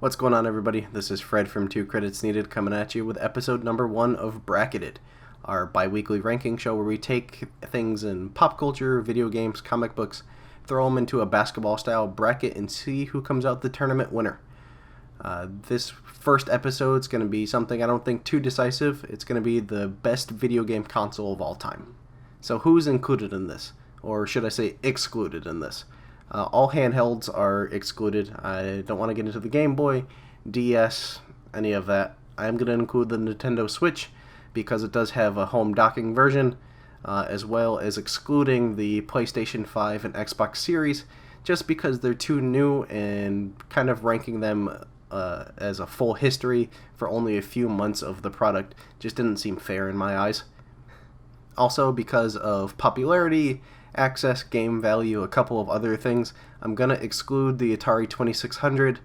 What's going on, everybody? This is Fred from 2 Credits Needed coming at you with episode number 1 of Bracketed, our bi-weekly ranking show where we take things in pop culture, video games, comic books, throw them into a basketball-style bracket, and see who comes out the tournament winner. This first episode is going to be something I don't think too decisive. It's going to be the best video game console of all time. So who's included in this? Or should I say excluded in this? All handhelds are excluded. I don't want to get into the Game Boy, DS, any of that. I am going to include the Nintendo Switch because it does have a home docking version, as well as excluding the PlayStation 5 and Xbox Series, just because they're too new, and kind of ranking them as a full history for only a few months of the product just didn't seem fair in my eyes. Also, because of popularity, access, game value, a couple of other things, I'm going to exclude the Atari 2600,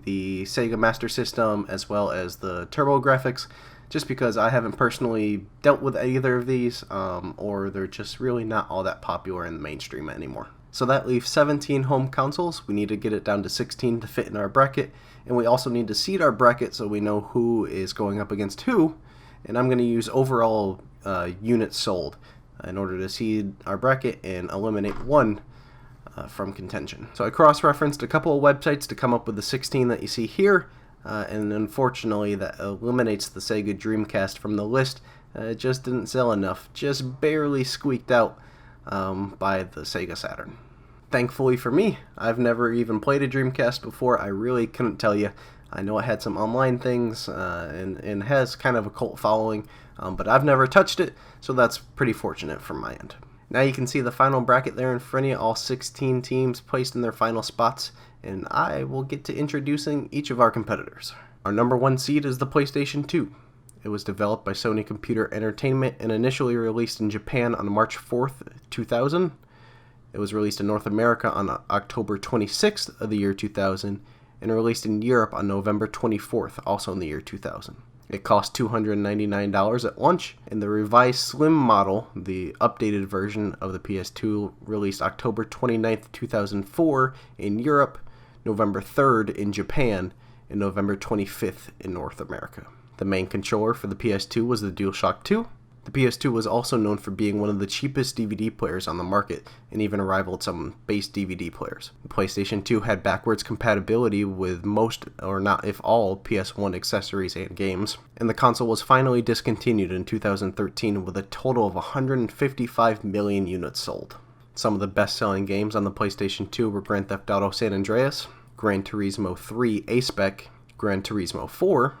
the Sega Master System, as well as the TurboGrafx, just because I haven't personally dealt with either of these, or they're just really not all that popular in the mainstream anymore. So that leaves 17 home consoles. We need to get it down to 16 to fit in our bracket, and we also need to seed our bracket so we know who is going up against who, and I'm going to use overall units sold in order to seed our bracket and eliminate one from contention. So I cross-referenced a couple of websites to come up with the 16 that you see here, and unfortunately that eliminates the Sega Dreamcast from the list. It just didn't sell enough, just barely squeaked out by the Sega Saturn. Thankfully for me, I've never even played a Dreamcast before. I really couldn't tell you. I know it had some online things and has kind of a cult following, but I've never touched it, so that's pretty fortunate from my end. Now you can see the final bracket there in front of you, all 16 teams placed in their final spots, and I will get to introducing each of our competitors. Our number 1 seed is the PlayStation 2. It was developed by Sony Computer Entertainment and initially released in Japan on March 4th, 2000. It was released in North America on October 26th of the year 2000, and released in Europe on November 24th, also in the year 2000. It cost $299 at launch, and the revised Slim model, the updated version of the PS2, released October 29th, 2004 in Europe, November 3rd in Japan, and November 25th in North America. The main controller for the PS2 was the DualShock 2. The PS2 was also known for being one of the cheapest DVD players on the market, and even rivaled some base DVD players. The PlayStation 2 had backwards compatibility with most, or not if all, PS1 accessories and games, and the console was finally discontinued in 2013 with a total of 155 million units sold. Some of the best-selling games on the PlayStation 2 were Grand Theft Auto San Andreas, Gran Turismo 3 A-Spec, Gran Turismo 4,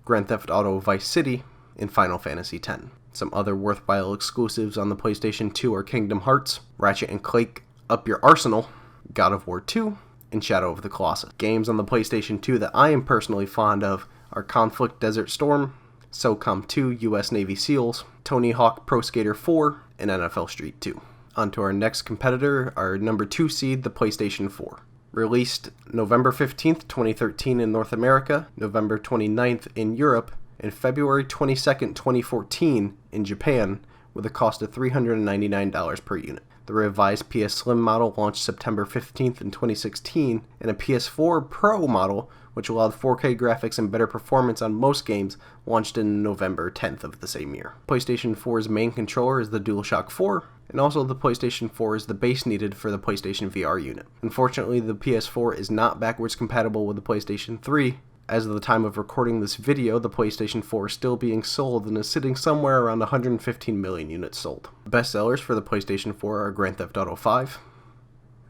Grand Theft Auto Vice City, and Final Fantasy X. Some other worthwhile exclusives on the PlayStation 2 are Kingdom Hearts, Ratchet & Clank Up Your Arsenal, God of War 2, and Shadow of the Colossus. Games on the PlayStation 2 that I am personally fond of are Conflict Desert Storm, SOCOM 2 US Navy SEALs, Tony Hawk Pro Skater 4, and NFL Street 2. On to our next competitor, our number 2 seed, the PlayStation 4. Released November 15th, 2013 in North America, November 29th in Europe, and February 22nd, 2014 in Japan, with a cost of $399 per unit. The revised PS Slim model launched September 15th in 2016, and a PS4 Pro model, which allowed 4K graphics and better performance on most games, launched in November 10th of the same year. PlayStation 4's main controller is the DualShock 4, and also the PlayStation 4 is the base needed for the PlayStation VR unit. Unfortunately, the PS4 is not backwards compatible with the PlayStation 3. As of the time of recording this video, the PlayStation 4 is still being sold and is sitting somewhere around 115 million units sold. Best sellers for the PlayStation 4 are Grand Theft Auto 5,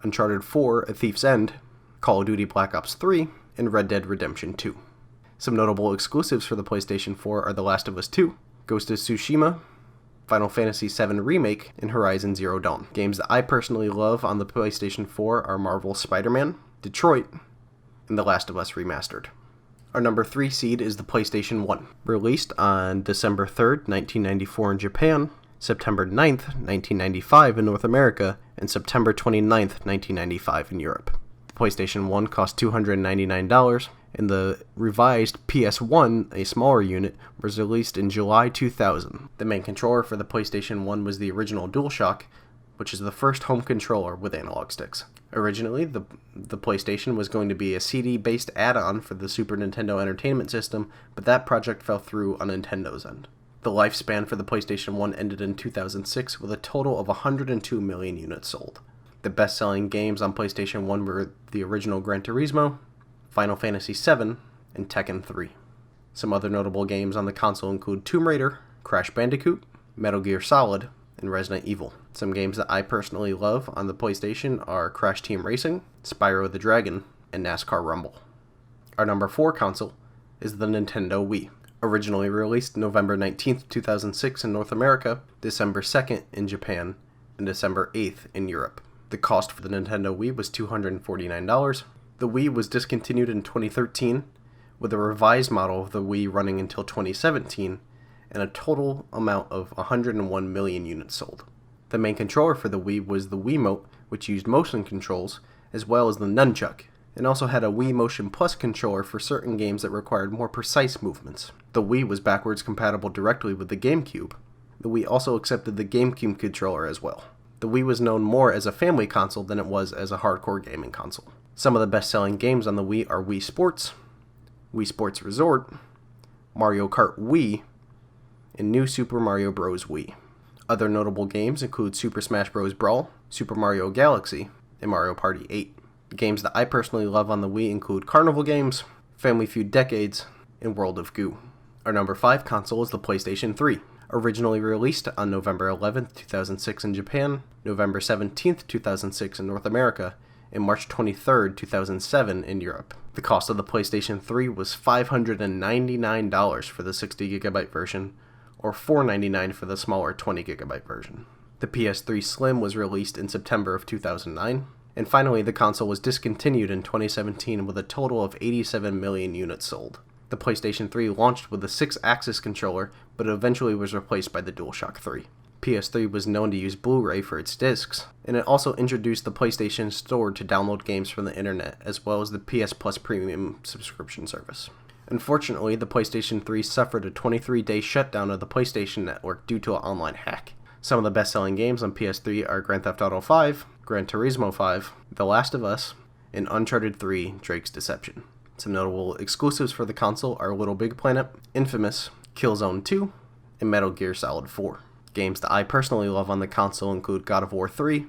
Uncharted 4: A Thief's End, Call of Duty Black Ops 3, and Red Dead Redemption 2. Some notable exclusives for the PlayStation 4 are The Last of Us 2, Ghost of Tsushima, Final Fantasy VII Remake, and Horizon Zero Dawn. Games that I personally love on the PlayStation 4 are Marvel's Spider-Man, Detroit, and The Last of Us Remastered. Our number 3 seed is the PlayStation 1. Released on December 3rd, 1994 in Japan, September 9th, 1995 in North America, and September 29th, 1995 in Europe. The PlayStation 1 cost $299, and the revised PS1, a smaller unit, was released in July 2000. The main controller for the PlayStation 1 was the original DualShock, which is the first home controller with analog sticks. Originally, the PlayStation was going to be a CD-based add-on for the Super Nintendo Entertainment System, but that project fell through on Nintendo's end. The lifespan for the PlayStation 1 ended in 2006 with a total of 102 million units sold. The best-selling games on PlayStation 1 were the original Gran Turismo, Final Fantasy VII, and Tekken 3. Some other notable games on the console include Tomb Raider, Crash Bandicoot, Metal Gear Solid, and Resident Evil. Some games that I personally love on the PlayStation are Crash Team Racing, Spyro the Dragon, and NASCAR Rumble. Our number 4 console is the Nintendo Wii. Originally released November 19th, 2006 in North America, December 2nd in Japan, and December 8th in Europe. The cost for the Nintendo Wii was $249. The Wii was discontinued in 2013, with a revised model of the Wii running until 2017, and a total amount of 101 million units sold. The main controller for the Wii was the Wiimote, which used motion controls, as well as the Nunchuck, and also had a Wii Motion Plus controller for certain games that required more precise movements. The Wii was backwards compatible directly with the GameCube. The Wii also accepted the GameCube controller as well. The Wii was known more as a family console than it was as a hardcore gaming console. Some of the best-selling games on the Wii are Wii Sports Resort, Mario Kart Wii, and New Super Mario Bros. Wii. Other notable games include Super Smash Bros. Brawl, Super Mario Galaxy, and Mario Party 8. Games that I personally love on the Wii include Carnival Games, Family Feud Decades, and World of Goo. Our number 5 console is the PlayStation 3. Originally released on November 11th, 2006 in Japan, November 17th, 2006 in North America, and March 23rd, 2007 in Europe. The cost of the PlayStation 3 was $599 for the 60GB version, or $499 for the smaller 20GB version. The PS3 Slim was released in September of 2009, and finally the console was discontinued in 2017 with a total of 87 million units sold. The PlayStation 3 launched with a 6-axis controller, but eventually was replaced by the DualShock 3. PS3 was known to use Blu-ray for its discs, and it also introduced the PlayStation Store to download games from the internet, as well as the PS Plus Premium subscription service. Unfortunately, the PlayStation 3 suffered a 23-day shutdown of the PlayStation Network due to an online hack. Some of the best-selling games on PS3 are Grand Theft Auto V, Gran Turismo 5, The Last of Us, and Uncharted 3: Drake's Deception. Some notable exclusives for the console are Little Big Planet, Infamous, Killzone 2, and Metal Gear Solid 4. Games that I personally love on the console include God of War 3,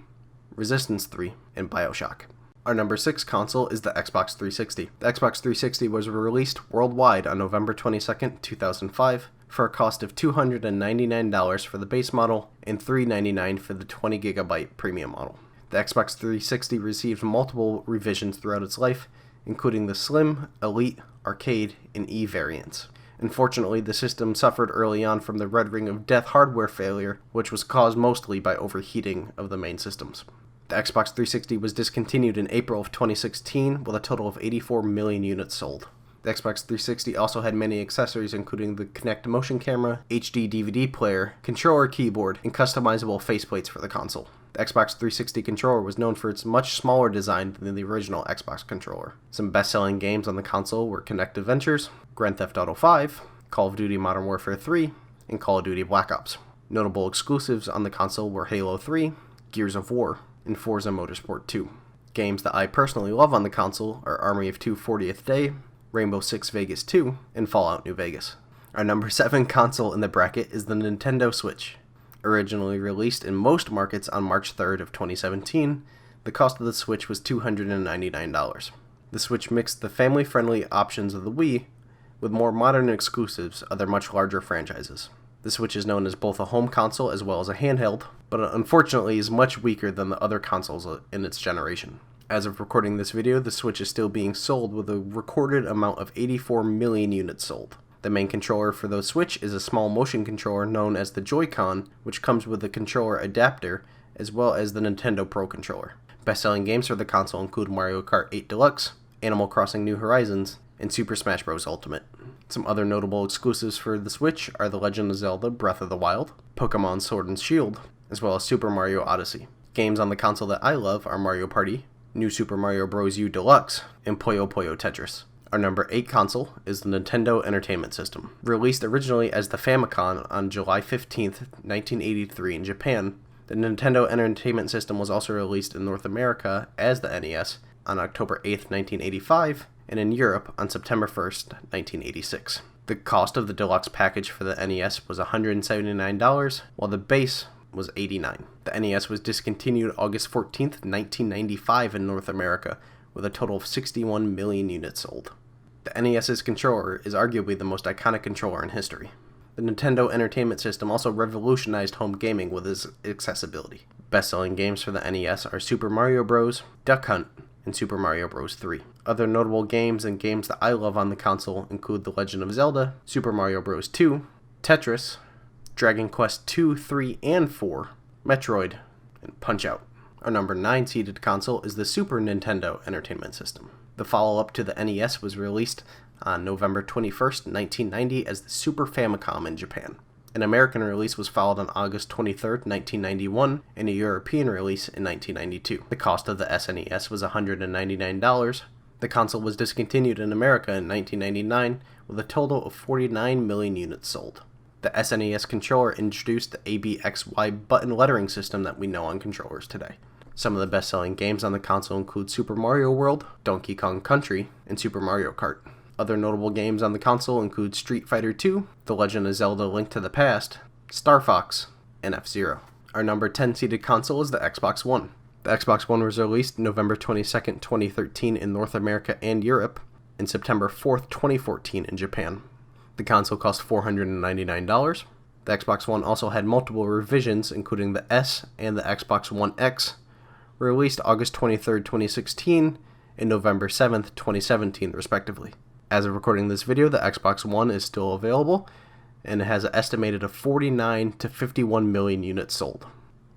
Resistance 3, and BioShock. Our number 6 console is the Xbox 360. The Xbox 360 was released worldwide on November 22nd, 2005, for a cost of $299 for the base model and $399 for the 20GB premium model. The Xbox 360 received multiple revisions throughout its life, including the Slim, Elite, Arcade, and E variants. Unfortunately, the system suffered early on from the Red Ring of Death hardware failure, which was caused mostly by overheating of the main systems. The Xbox 360 was discontinued in April of 2016 with a total of 84 million units sold. The Xbox 360 also had many accessories including the Kinect motion camera, HD DVD player, controller keyboard, and customizable faceplates for the console. The Xbox 360 controller was known for its much smaller design than the original Xbox controller. Some best-selling games on the console were Kinect Adventures, Grand Theft Auto V, Call of Duty Modern Warfare 3, and Call of Duty Black Ops. Notable exclusives on the console were Halo 3, Gears of War, and Forza Motorsport 2. Games that I personally love on the console are Army of Two 40th Day, Rainbow Six Vegas 2, and Fallout New Vegas. Our number 7 console in the bracket is the Nintendo Switch. Originally released in most markets on March 3rd of 2017, the cost of the Switch was $299. The Switch mixed the family-friendly options of the Wii with more modern exclusives of their much larger franchises. The Switch is known as both a home console as well as a handheld, but unfortunately is much weaker than the other consoles in its generation. As of recording this video, the Switch is still being sold with a recorded amount of 84 million units sold. The main controller for the Switch is a small motion controller known as the Joy-Con, which comes with a controller adapter, as well as the Nintendo Pro Controller. Best-selling games for the console include Mario Kart 8 Deluxe, Animal Crossing New Horizons, and Super Smash Bros. Ultimate. Some other notable exclusives for the Switch are The Legend of Zelda Breath of the Wild, Pokemon Sword and Shield, as well as Super Mario Odyssey. Games on the console that I love are Mario Party, New Super Mario Bros. U Deluxe, and Puyo Puyo Tetris. Our number 8 console is the Nintendo Entertainment System. Released originally as the Famicom on July 15th, 1983 in Japan, The Nintendo Entertainment System was also released in North America as the NES on October 8th, 1985, and in Europe on September 1st, 1986. The cost of the deluxe package for the NES was $179, while the base was $89. The NES was discontinued August 14th, 1995 in North America, with a total of 61 million units sold. The NES's controller is arguably the most iconic controller in history. The Nintendo Entertainment System also revolutionized home gaming with its accessibility. Best-selling games for the NES are Super Mario Bros., Duck Hunt, and Super Mario Bros. 3. Other notable games and games that I love on the console include The Legend of Zelda, Super Mario Bros. 2, Tetris, Dragon Quest 2, 3, and 4, Metroid, and Punch-Out! Our number 9 seeded console is the Super Nintendo Entertainment System. The follow-up to the NES was released on November 21st, 1990 as the Super Famicom in Japan. An American release was followed on August 23rd, 1991, and a European release in 1992. The cost of the SNES was $199. The console was discontinued in America in 1999 with a total of 49 million units sold. The SNES controller introduced the ABXY button lettering system that we know on controllers today. Some of the best-selling games on the console include Super Mario World, Donkey Kong Country, and Super Mario Kart. Other notable games on the console include Street Fighter II, The Legend of Zelda: Link to the Past, Star Fox, and F-Zero. Our number 10 seeded console is the Xbox One. The Xbox One was released November 22nd, 2013 in North America and Europe, and September 4th, 2014 in Japan. The console cost $499. The Xbox One also had multiple revisions, including the S and the Xbox One X, released August 23rd, 2016 and November 7th, 2017, respectively. As of recording this video, the Xbox One is still available, and it has an estimated of 49 to 51 million units sold.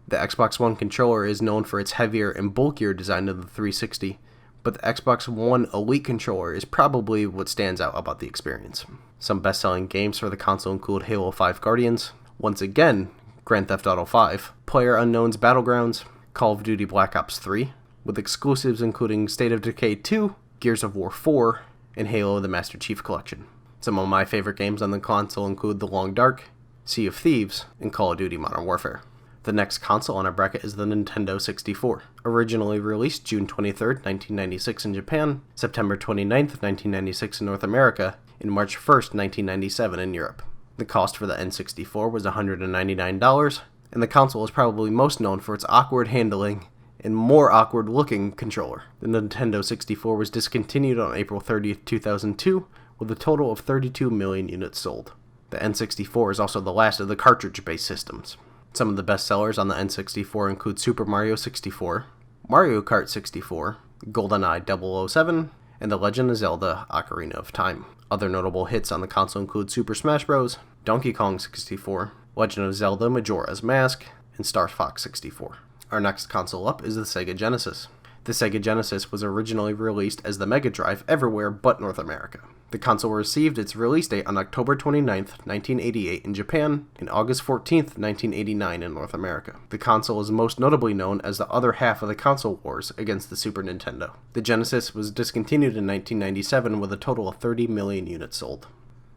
The Xbox One controller is known for its heavier and bulkier design than the 360, but the Xbox One Elite controller is probably what stands out about the experience. Some best-selling games for the console include Halo 5 Guardians, once again, Grand Theft Auto 5, PlayerUnknown's Battlegrounds, Call of Duty Black Ops 3, with exclusives including State of Decay 2, Gears of War 4, and Halo the Master Chief Collection. Some of my favorite games on the console include The Long Dark, Sea of Thieves, and Call of Duty Modern Warfare. The next console on our bracket is the Nintendo 64. Originally released June 23rd, 1996 in Japan, September 29th, 1996 in North America, and March 1st, 1997 in Europe. The cost for the N64 was $199, and the console is probably most known for its awkward handling and more awkward looking controller. The Nintendo 64 was discontinued on April 30th, 2002, with a total of 32 million units sold. The N64 is also the last of the cartridge-based systems. Some of the best sellers on the N64 include Super Mario 64, Mario Kart 64, GoldenEye 007, and The Legend of Zelda: Ocarina of Time. Other notable hits on the console include Super Smash Bros., Donkey Kong 64, Legend of Zelda: Majora's Mask, and Star Fox 64. Our next console up is the Sega Genesis. The Sega Genesis was originally released as the Mega Drive everywhere but North America. The console received its release date on October 29th, 1988 in Japan, and August 14th, 1989 in North America. The console is most notably known as the other half of the console wars against the Super Nintendo. The Genesis was discontinued in 1997 with a total of 30 million units sold.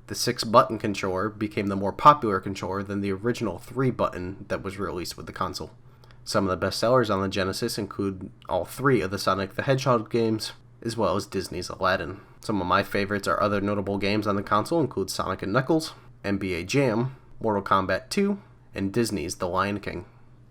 The 6-button controller became the more popular controller than the original 3-button that was released with the console. Some of the best sellers on the Genesis include all 3 of the Sonic the Hedgehog games, as well as Disney's Aladdin. Some of my favorites are other notable games on the console include Sonic & Knuckles, NBA Jam, Mortal Kombat 2, and Disney's The Lion King.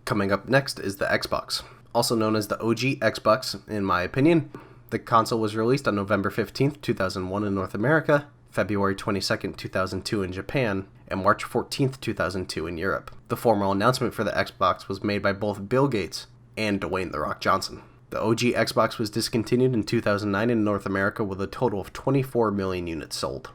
Coming up next is the Xbox. Also known as the OG Xbox, in my opinion. The console was released on November 15th, 2001 in North America, February 22nd, 2002 in Japan, and March 14th, 2002 in Europe. The formal announcement for the Xbox was made by both Bill Gates and Dwayne "The Rock" Johnson. The OG Xbox was discontinued in 2009 in North America with a total of 24 million units sold.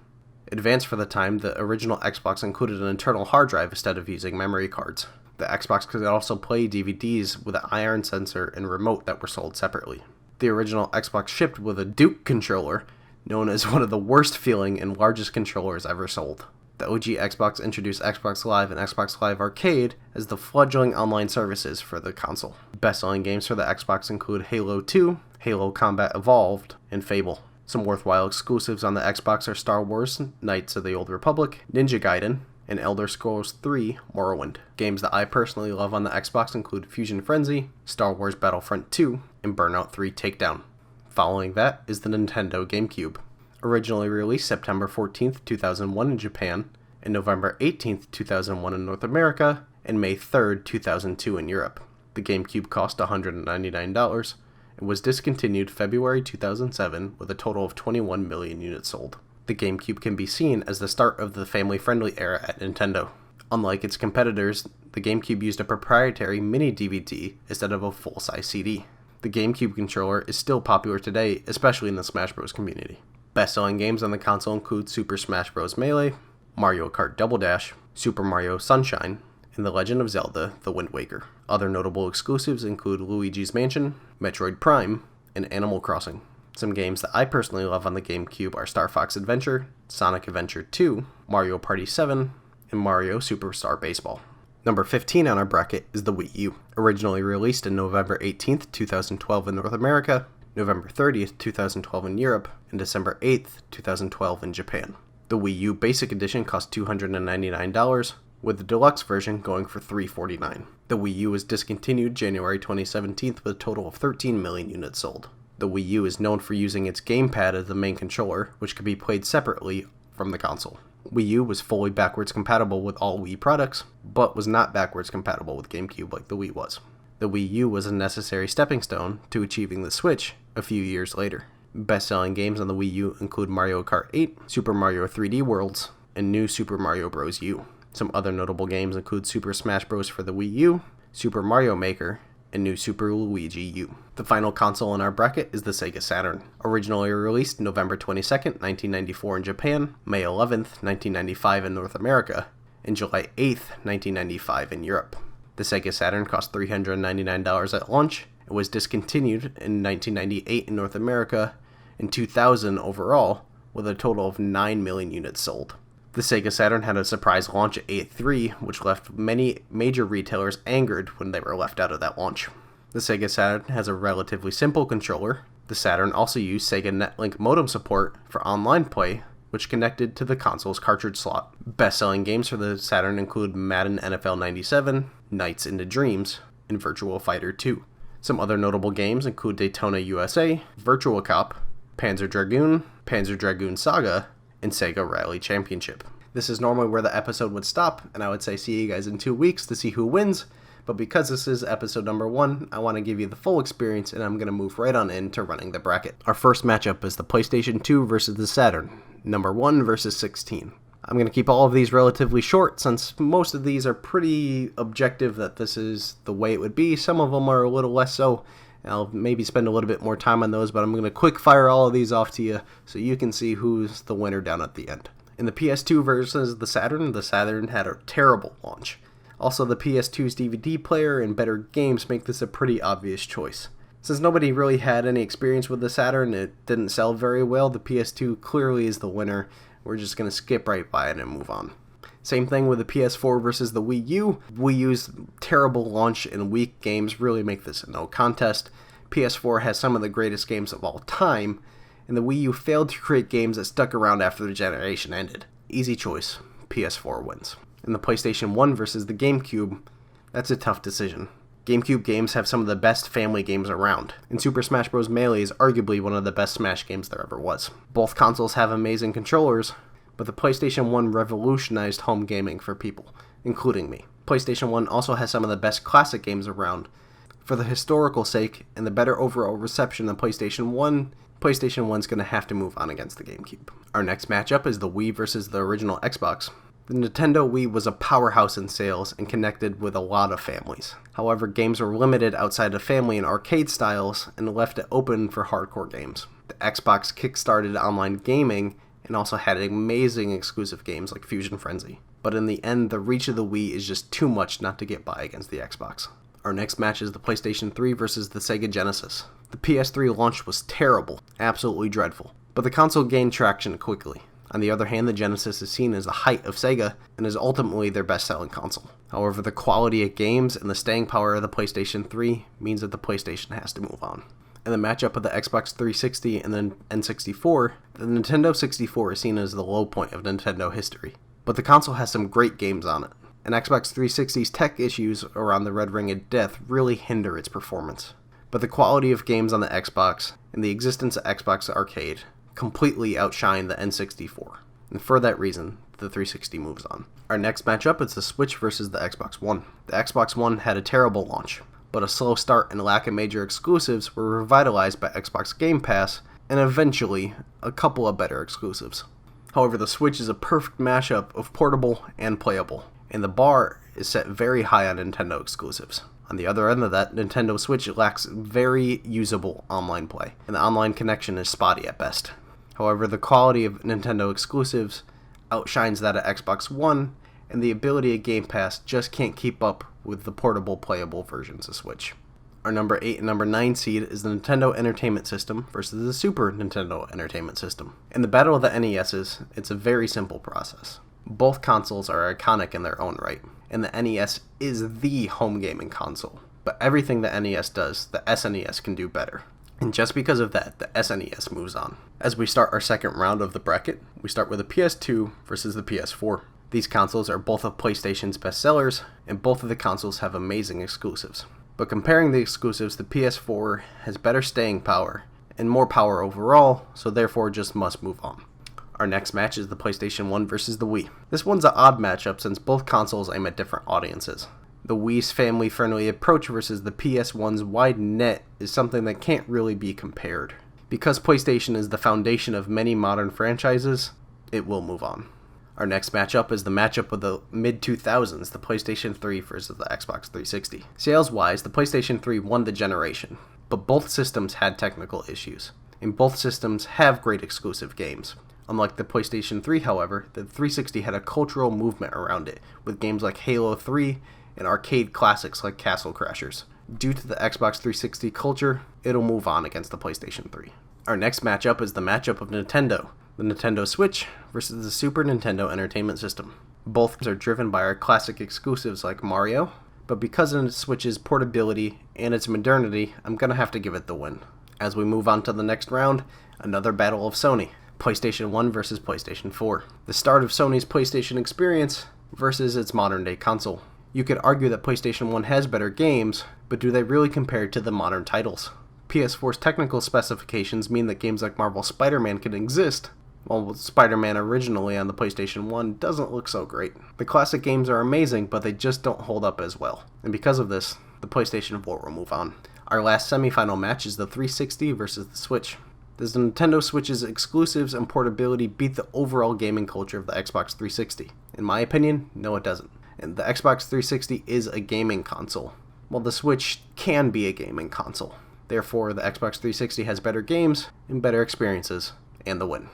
Advanced for the time, the original Xbox included an internal hard drive instead of using memory cards. The Xbox could also play DVDs with an iron sensor and remote that were sold separately. The original Xbox shipped with a Duke controller, known as one of the worst feeling and largest controllers ever sold. The OG Xbox introduced Xbox Live and Xbox Live Arcade as the fledgling online services for the console. Best-selling games for the Xbox include Halo 2, Halo Combat Evolved, and Fable. Some worthwhile exclusives on the Xbox are Star Wars: Knights of the Old Republic, Ninja Gaiden, and Elder Scrolls 3 Morrowind. Games that I personally love on the Xbox include Fusion Frenzy, Star Wars Battlefront 2, and Burnout 3 Takedown. Following that is the Nintendo GameCube. Originally released September 14th, 2001 in Japan, and November 18th, 2001 in North America, and May 3rd, 2002 in Europe. The GameCube cost $199 and was discontinued February 2007 with a total of 21 million units sold. The GameCube can be seen as the start of the family-friendly era at Nintendo. Unlike its competitors, the GameCube used a proprietary mini DVD instead of a full-size CD. The GameCube controller is still popular today, especially in the Smash Bros. Community. Best-selling games on the console include Super Smash Bros. Melee, Mario Kart Double Dash, Super Mario Sunshine, and The Legend of Zelda: The Wind Waker. Other notable exclusives include Luigi's Mansion, Metroid Prime, and Animal Crossing. Some games that I personally love on the GameCube are Star Fox Adventure, Sonic Adventure 2, Mario Party 7, and Mario Superstar Baseball. Number 15 on our bracket is the Wii U. Originally released on November 18th, 2012 in North America, November 30th, 2012 in Europe, and December 8th, 2012 in Japan. The Wii U Basic Edition cost $299, with the deluxe version going for $349. The Wii U was discontinued January 2017 with a total of 13 million units sold. The Wii U is known for using its gamepad as the main controller, which could be played separately from the console. Wii U was fully backwards compatible with all Wii products, but was not backwards compatible with GameCube like the Wii was. The Wii U was a necessary stepping stone to achieving the Switch a few years later. Best-selling games on the Wii U include Mario Kart 8, Super Mario 3D Worlds, and New Super Mario Bros. U. Some other notable games include Super Smash Bros. For the Wii U, Super Mario Maker, and New Super Luigi U. The final console in our bracket is the Sega Saturn. Originally released November 22nd, 1994 in Japan, May 11th, 1995 in North America, and July 8th, 1995 in Europe. The Sega Saturn cost $399 at launch and was discontinued in 1998 in North America and 2000 overall, with a total of 9 million units sold. The Sega Saturn had a surprise launch at E3, which left many major retailers angered when they were left out of that launch. The Sega Saturn has a relatively simple controller. The Saturn also used Sega Netlink modem support for online play, which connected to the console's cartridge slot. Best-selling games for the Saturn include Madden NFL 97, Nights into Dreams, and Virtua Fighter 2. Some other notable games include Daytona USA, Virtua Cop, Panzer Dragoon Saga, and Sega Rally Championship. This is normally where the episode would stop, and I would say see you guys in 2 weeks to see who wins, but because this is episode number 1, I want to give you the full experience, and I'm going to move right on into running the bracket. Our first matchup is the PlayStation 2 versus the Saturn, number 1 versus 16. I'm going to keep all of these relatively short, since most of these are pretty objective that this is the way it would be. Some of them are a little less so. I'll maybe spend a little bit more time on those, but I'm going to quick fire all of these off to you so you can see who's the winner down at the end. In the PS2 versus the Saturn had a terrible launch. Also, the PS2's DVD player and better games make this a pretty obvious choice. Since nobody really had any experience with the Saturn, it didn't sell very well, the PS2 clearly is the winner. We're just going to skip right by it and move on. Same thing with the PS4 versus the Wii U. Wii U's terrible launch and weak games really make this a no contest. PS4 has some of the greatest games of all time, and the Wii U failed to create games that stuck around after the generation ended. Easy choice. PS4 wins. In the PlayStation 1 versus the GameCube, that's a tough decision. GameCube games have some of the best family games around, and Super Smash Bros. Melee is arguably one of the best Smash games there ever was. Both consoles have amazing controllers, but the PlayStation 1 revolutionized home gaming for people, including me. PlayStation 1 also has some of the best classic games around. For the historical sake and the better overall reception of PlayStation 1's going to have to move on against the GameCube. Our next matchup is the Wii versus the original Xbox. The Nintendo Wii was a powerhouse in sales and connected with a lot of families. However, games were limited outside of family and arcade styles and left it open for hardcore games. The Xbox kickstarted online gaming and also had amazing exclusive games like Fusion Frenzy. But in the end, the reach of the Wii is just too much not to get by against the Xbox. Our next match is the PlayStation 3 versus the Sega Genesis. The PS3 launch was terrible, absolutely dreadful, but the console gained traction quickly. On the other hand, the Genesis is seen as the height of Sega and is ultimately their best-selling console. However, the quality of games and the staying power of the PlayStation 3 means that the PlayStation has to move on. In the matchup of the Xbox 360 and the N64, the Nintendo 64 is seen as the low point of Nintendo history. but the console has some great games on it, and Xbox 360's tech issues around the Red Ring of Death really hinder its performance. But the quality of games on the Xbox and the existence of Xbox Arcade completely outshine the N64, and for that reason, the 360 moves on. Our next matchup is the Switch versus the Xbox One. The Xbox One had a terrible launch, but a slow start and lack of major exclusives were revitalized by Xbox Game Pass, and eventually, a couple of better exclusives. However, the Switch is a perfect mashup of portable and playable, and the bar is set very high on Nintendo exclusives. On the other end of that, Nintendo Switch lacks very usable online play, and the online connection is spotty at best. However, the quality of Nintendo exclusives outshines that of Xbox One, and the ability of Game Pass just can't keep up with the portable playable versions of Switch. Our number 8 and number 9 seed is the Nintendo Entertainment System versus the Super Nintendo Entertainment System. In the battle of the NESs, it's a very simple process. Both consoles are iconic in their own right, and the NES is the home gaming console. But everything the NES does, the SNES can do better. And just because of that, the SNES moves on. As we start our second round of the bracket, we start with the PS2 versus the PS4. These consoles are both of PlayStation's best sellers, and both of the consoles have amazing exclusives. But comparing the exclusives, the PS4 has better staying power and more power overall, so therefore just must move on. Our next match is the PlayStation 1 versus the Wii. This one's an odd matchup since both consoles aim at different audiences. The Wii's family-friendly approach versus the PS1's wide net is something that can't really be compared. Because PlayStation is the foundation of many modern franchises, it will move on. Our next matchup is the matchup of the mid-2000s, the PlayStation 3 versus the Xbox 360. Sales-wise, the PlayStation 3 won the generation, but both systems had technical issues, and both systems have great exclusive games. Unlike the PlayStation 3, however, the 360 had a cultural movement around it, with games like Halo 3 and arcade classics like Castle Crashers. Due to the Xbox 360 culture, it'll move on against the PlayStation 3. Our next matchup is the matchup of Nintendo, the Nintendo Switch versus the Super Nintendo Entertainment System. Both are driven by our classic exclusives like Mario, but because of the Switch's portability and its modernity, I'm gonna have to give it the win. As we move on to the next round, another battle of Sony. PlayStation 1 versus PlayStation 4. The start of Sony's PlayStation experience versus its modern day console. You could argue that PlayStation 1 has better games, but do they really compare to the modern titles? PS4's technical specifications mean that games like Marvel's Spider-Man can exist, while Spider-Man originally on the PlayStation 1 doesn't look so great. The classic games are amazing, but they just don't hold up as well. And because of this, the PlayStation 4 will move on. Our last semifinal match is the 360 versus the Switch. Does the Nintendo Switch's exclusives and portability beat the overall gaming culture of the Xbox 360? In my opinion, no it doesn't. And the Xbox 360 is a gaming console, while the Switch can be a gaming console. Therefore, the Xbox 360 has better games and better experiences, and the win.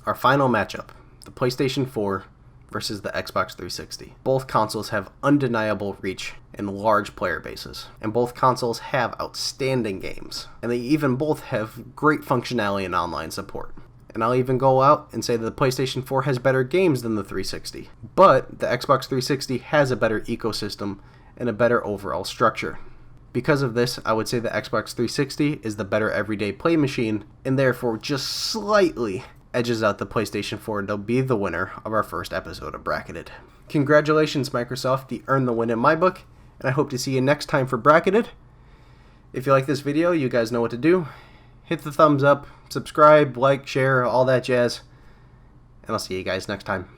Our final matchup, the PlayStation 4 versus the Xbox 360. Both consoles have undeniable reach and large player bases, and both consoles have outstanding games, and they even both have great functionality and online support. And I'll even go out and say that the PlayStation 4 has better games than the 360, but the Xbox 360 has a better ecosystem and a better overall structure. Because of this, I would say the Xbox 360 is the better everyday play machine, and therefore just slightly edges out the PlayStation 4 and they'll be the winner of our first episode of Bracketed. Congratulations, Microsoft, you earned the win in my book, and I hope to see you next time for Bracketed. If you like this video, you guys know what to do. Hit the thumbs up, subscribe, like, share, all that jazz, and I'll see you guys next time.